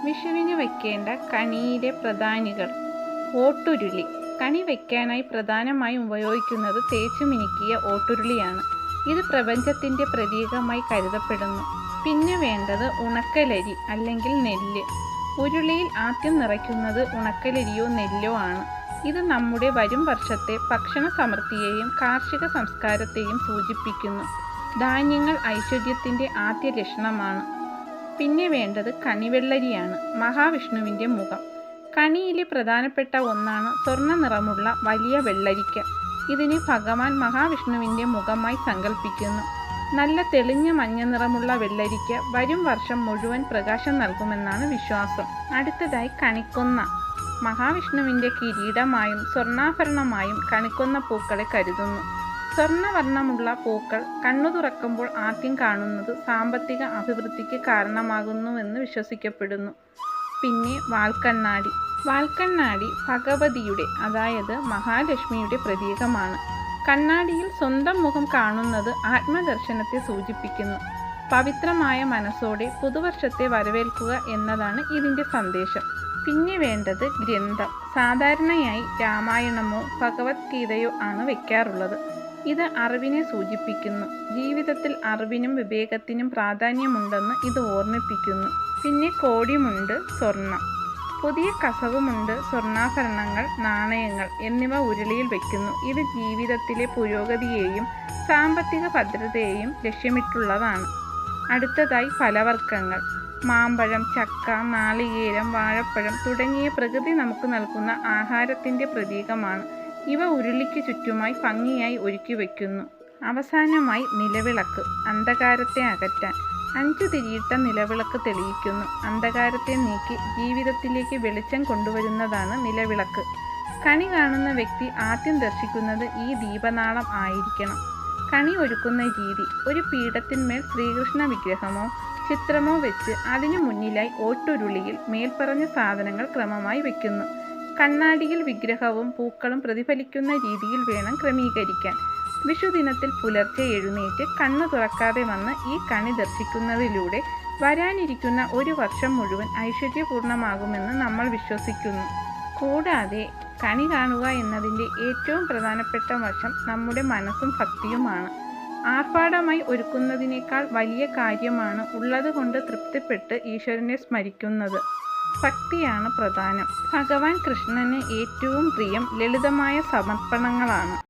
വിഷുവിന് വയ്ക്കേണ്ട കണിയിലെ പ്രധാനികൾ. ഓട്ടുരുളി. കണി വയ്ക്കാനായി പ്രധാനമായും ഉപയോഗിക്കുന്നത് തേച്ചു മിനുക്കിയ ഓട്ടുരുളിയാണ്. ഇത് പ്രപഞ്ചത്തിൻ്റെ പ്രതീകമായി കരുതപ്പെടുന്നു. പിന്നെ വേണ്ടത് ഉണക്കലരി അല്ലെങ്കിൽ നെല്ല്. ഉരുളിയിൽ ആദ്യം നിറയ്ക്കുന്നത് ഉണക്കലരിയോ നെല്ലോ ആണ്. ഇത് നമ്മുടെ വരും വർഷത്തെ ഭക്ഷണ സമൃദ്ധിയെയും കാർഷിക സംസ്കാരത്തെയും സൂചിപ്പിക്കുന്നു. ധാന്യങ്ങൾ ഐശ്വര്യത്തിൻ്റെ ആദ്യ ലക്ഷണമാണ്. പിന്നെ വേണ്ടത് കണിവെള്ളരിയാണ്, മഹാവിഷ്ണുവിൻ്റെ മുഖം. കണിയിലെ പ്രധാനപ്പെട്ട ഒന്നാണ് സ്വർണ്ണ നിറമുള്ള വലിയ വെള്ളരിക്ക. ഇതിനെ ഭഗവാൻ മഹാവിഷ്ണുവിൻ്റെ മുഖമായി സങ്കല്പിക്കുന്നു. നല്ല തെളിഞ്ഞ മഞ്ഞ നിറമുള്ള വെള്ളരിക്ക വരും വർഷം മുഴുവൻ പ്രകാശം നൽകുമെന്നാണ് വിശ്വാസം. അടുത്തതായി കണിക്കൊന്ന. മഹാവിഷ്ണുവിൻ്റെ കിരീടമായും സ്വർണ്ണാഭരണമായും കണിക്കൊന്ന പൂക്കളെ കരുതുന്നു. സ്വർണ്ണവർണ്ണമുള്ള പൂക്കൾ കണ്ണു തുറക്കുമ്പോൾ ആദ്യം കാണുന്നത് സാമ്പത്തിക അഭിവൃദ്ധിക്ക് കാരണമാകുന്നുവെന്ന് വിശ്വസിക്കപ്പെടുന്നു. പിന്നെ വാൽക്കണ്ണാടി. വാൽക്കണ്ണാടി ഭഗവതിയുടെ, അതായത് മഹാലക്ഷ്മിയുടെ പ്രതീകമാണ്. കണ്ണാടിയിൽ സ്വന്തം മുഖം കാണുന്നത് ആത്മദർശനത്തെ സൂചിപ്പിക്കുന്നു. പവിത്രമായ മനസ്സോടെ പുതുവർഷത്തെ വരവേൽക്കുക എന്നതാണ് ഇതിൻ്റെ സന്ദേശം. പിന്നെ വേണ്ടത് ഗ്രന്ഥം. സാധാരണയായി രാമായണമോ ഭഗവത്ഗീതയോ ആണ് വയ്ക്കാറുള്ളത്. ഇത് അറിവിനെ സൂചിപ്പിക്കുന്നു. ജീവിതത്തിൽ അറിവിനും വിവേകത്തിനും പ്രാധാന്യമുണ്ടെന്ന് ഇത് ഓർമ്മിപ്പിക്കുന്നു. പിന്നെ കോടിമുണ്ട്, സ്വർണം. പുതിയ കസവുമുണ്ട്, സ്വർണ്ണാഭരണങ്ങൾ, നാണയങ്ങൾ എന്നിവ ഉരുളിയിൽ വയ്ക്കുന്നു. ഇത് ജീവിതത്തിലെ പുരോഗതിയെയും സാമ്പത്തിക ഭദ്രതയെയും ലക്ഷ്യമിട്ടുള്ളതാണ്. അടുത്തതായി ഫലവർഗ്ഗങ്ങൾ. മാമ്പഴം, ചക്ക, നാളികേരം, വാഴപ്പഴം തുടങ്ങിയ പ്രകൃതി നമുക്ക് നൽകുന്ന ആഹാരത്തിൻ്റെ പ്രതീകമാണ്. ഇവ ഉരുളിക്ക് ചുറ്റുമായി ഭംഗിയായി ഒരുക്കി വയ്ക്കുന്നു. അവസാനമായി നിലവിളക്ക്. അന്ധകാരത്തെ അകറ്റാൻ 5 തിരിയിട്ട നിലവിളക്ക് തെളിയിക്കുന്നു. അന്ധകാരത്തെ നീക്കി ജീവിതത്തിലേക്ക് വെളിച്ചം കൊണ്ടുവരുന്നതാണ് നിലവിളക്ക്. കണി കാണുന്ന വ്യക്തി ആദ്യം ദർശിക്കുന്നത് ഈ ദീപനാളം ആയിരിക്കണം. കണി ഒരുക്കുന്ന രീതി. ഒരു പീഠത്തിന്മേൽ ശ്രീകൃഷ്ണ വിഗ്രഹമോ ചിത്രമോ വെച്ച് അതിനു മുന്നിലായി ഓട്ടുരുളിയിൽ മേൽപ്പറഞ്ഞ സാധനങ്ങൾ ക്രമമായി വയ്ക്കുന്നു. കണ്ണാടിയിൽ വിഗ്രഹവും പൂക്കളും പ്രതിഫലിക്കുന്ന രീതിയിൽ വേണം ക്രമീകരിക്കാൻ. വിഷുദിനത്തിൽ പുലർച്ചെ എഴുന്നേറ്റ് കണ്ണു തുറക്കാതെ വന്ന് ഈ കണി ദർശിക്കുന്നതിലൂടെ വരാനിരിക്കുന്ന ഒരു വർഷം മുഴുവൻ ഐശ്വര്യപൂർണ്ണമാകുമെന്ന് നമ്മൾ വിശ്വസിക്കുന്നു. കൂടാതെ കണി കാണുക എന്നതിൻ്റെ ഏറ്റവും പ്രധാനപ്പെട്ട വശം നമ്മുടെ മനസ്സും ഭക്തിയുമാണ്. ആർഭാടമായി ഒരുക്കുന്നതിനേക്കാൾ വലിയ കാര്യമാണ് ഉള്ളതുകൊണ്ട് തൃപ്തിപ്പെട്ട് ഈശ്വരനെ സ്മരിക്കുന്നത്. ഭക്തിയാണ് പ്രധാനം. ഭഗവാൻ കൃഷ്ണന് ഏറ്റവും പ്രിയം ലളിതമായ സമർപ്പണങ്ങളാണ്.